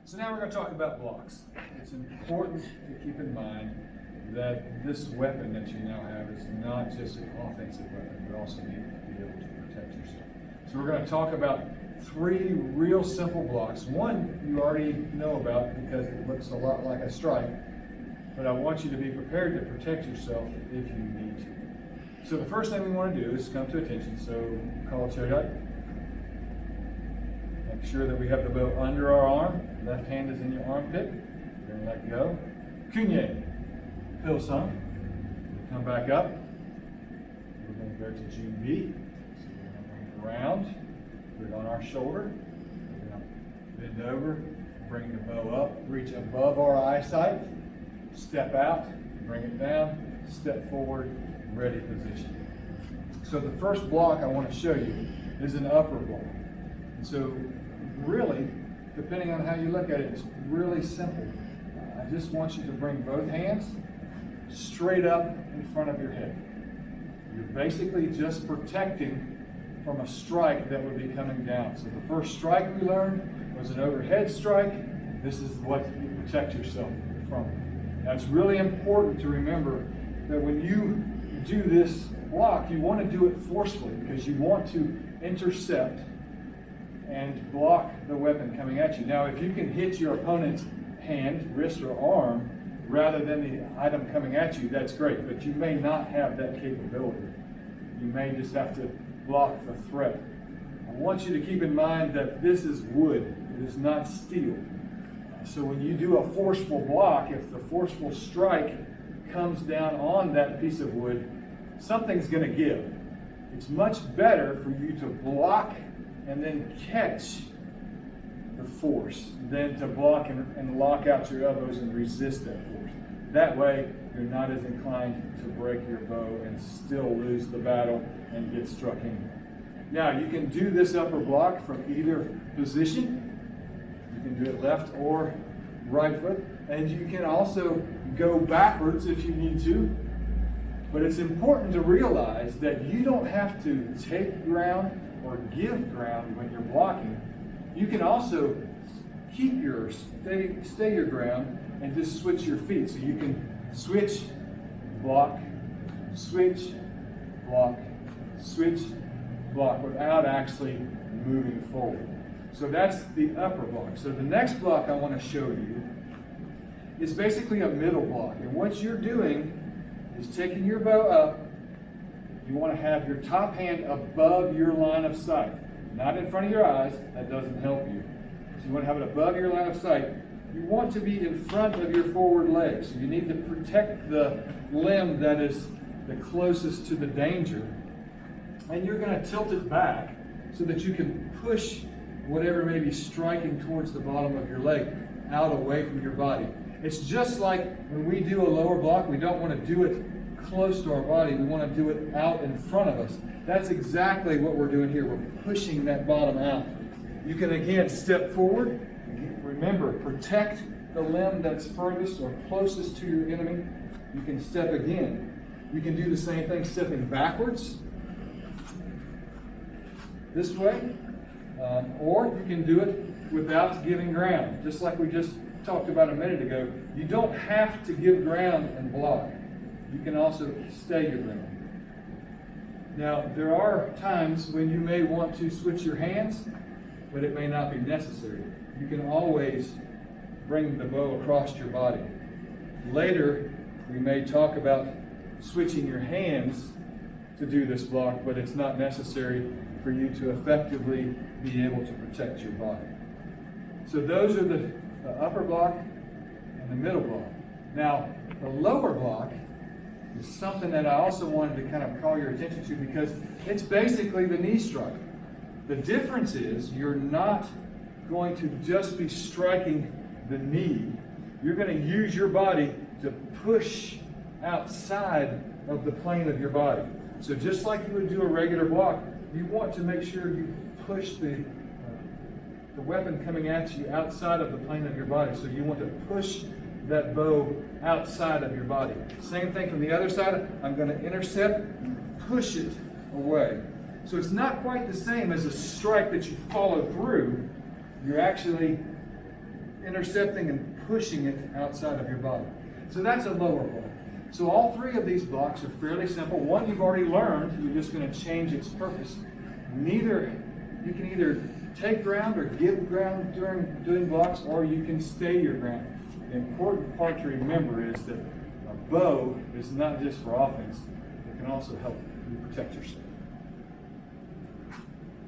So now we're going to talk about blocks. It's important to keep in mind that this weapon that you now have is not just an offensive weapon, you also need to be able to protect yourself. So we're going to talk about three real simple blocks. One you already know about because it looks a lot like a strike, but I want you to be prepared to protect yourself if you need to. So the first thing we want to do is come to attention. So call a cherry. Make sure that we have the bow under our arm. Left hand is in your armpit. We're going to let go. Cunye. Pill sum. Come back up. We're going to go to June B. So we're going to bring it around. Put it on our shoulder. We're going to bend over. Bring the bow up. Reach above our eyesight. Step out. Bring it down. Step forward. Ready position. So the first block I want to show you is an upper block. And so really, depending on how you look at it, it's really simple. I just want you to bring both hands straight up in front of your head. You're basically just protecting from a strike that would be coming down. So the first strike we learned was an overhead strike. This is what you protect yourself from. Now it's really important to remember that when you do this block, you want to do it forcefully because you want to intercept and block the weapon coming at you. Now, if you can hit your opponent's hand, wrist, or arm rather than the item coming at you, that's great, but you may not have that capability. You may just have to block the threat. I want you to keep in mind that this is wood, it is not steel. So when you do a forceful block, if the forceful strike comes down on that piece of wood, something's going to give. It's much better for you to block and then catch the force than to block and lock out your elbows and resist that force. That way, you're not as inclined to break your bow and still lose the battle and get struck in. Now, you can do this upper block from either position. You can do it left or right foot, and you can also go backwards if you need to. But it's important to realize that you don't have to take ground or give ground when you're blocking. You can also keep yours, stay your ground, and just switch your feet. So you can switch, block, switch, block, switch, block without actually moving forward. So that's the upper block. So the next block I want to show you is basically a middle block. And what you're doing is taking your bow up. You want to have your top hand above your line of sight, not in front of your eyes. That doesn't help you. So you want to have it above your line of sight. You want to be in front of your forward leg. So you need to protect the limb that is the closest to the danger. And you're going to tilt it back so that you can push whatever may be striking towards the bottom of your leg out away from your body. It's just like when we do a lower block, we don't want to do it close to our body. We want to do it out in front of us. That's exactly what we're doing here. We're pushing that bottom out. You can again step forward. Remember, protect the limb that's furthest or closest to your enemy. You can step again. You can do the same thing, stepping backwards this way, or you can do it without giving ground, just like we just talked about a minute ago. You don't have to give ground and block. You can also stay your ground. Now, there are times when you may want to switch your hands, but it may not be necessary. You can always bring the bow across your body. Later, we may talk about switching your hands to do this block, but it's not necessary for you to effectively be able to protect your body. So those are the upper block and the middle block. Now, the lower block is something that I also wanted to kind of call your attention to because it's basically the knee strike. The difference is you're not going to just be striking the knee. You're going to use your body to push outside of the plane of your body. So just like you would do a regular block, you want to make sure you push the weapon coming at you outside of the plane of your body. So you want to push that bow outside of your body. Same thing from the other side. I'm going to intercept, push it away. So it's not quite the same as a strike that you follow through. You're actually intercepting and pushing it outside of your body. So that's a lower block. So all three of these blocks are fairly simple. One you've already learned, you're just going to change its purpose. You can either take ground or give ground during doing blocks, or you can stay your ground. The important part to remember is that a bow is not just for offense, it can also help you protect yourself.